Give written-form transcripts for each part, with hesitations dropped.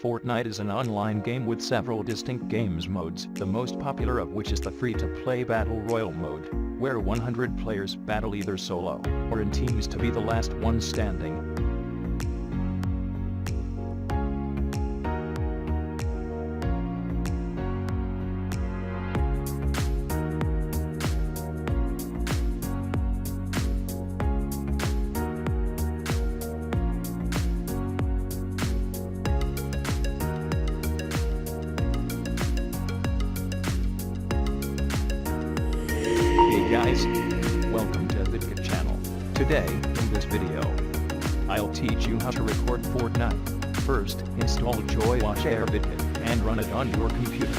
Fortnite is an online game with several distinct games modes, the most popular of which is the free-to-play Battle Royale mode, where 100 players battle either solo or in teams to be the last one standing. Hey guys, welcome to VidiKit channel. Today, in this video, I'll teach you how to record Fortnite. First, install Joyoshare VidiKit and run it on your computer.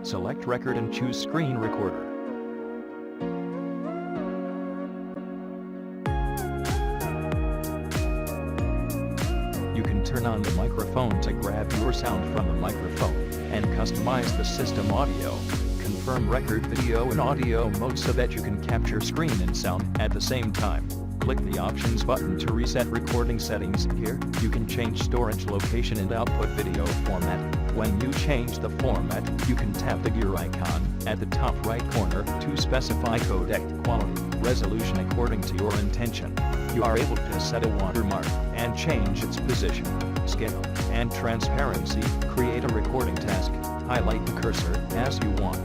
Select record and choose screen recorder. You can turn on the microphone to grab your sound from the microphone and customize the system audio. Confirm record video and audio mode so that you can capture screen and sound at the same time. Click the options button to reset recording settings. Here, you can change storage location and output video format. When you change the format, you can tap the gear icon at the top right corner to specify codec quality, resolution according to your intention. You are able to set a watermark and change its position, scale, and transparency. Create a recording task. Highlight the cursor as you want.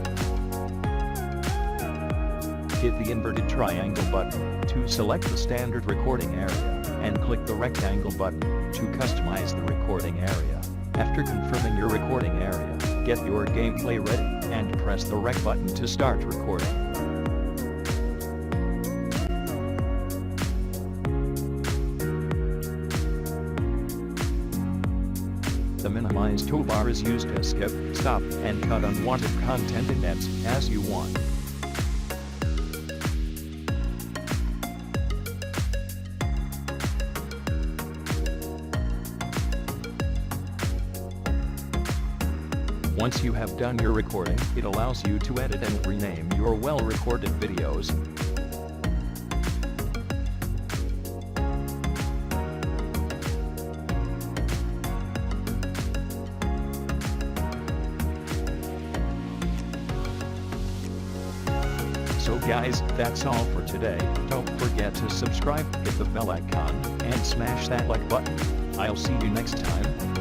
Hit the inverted triangle button to select the standard recording area, and click the rectangle button to customize the recording area. After confirming your recording area, get your gameplay ready, and press the rec button to start recording. The minimize toolbar is used to skip, stop, and cut unwanted content indents as you want. Once you have done your recording, it allows you to edit and rename your well-recorded videos. So guys, that's all for today. Don't forget to subscribe, hit the bell icon, and smash that like button. I'll see you next time.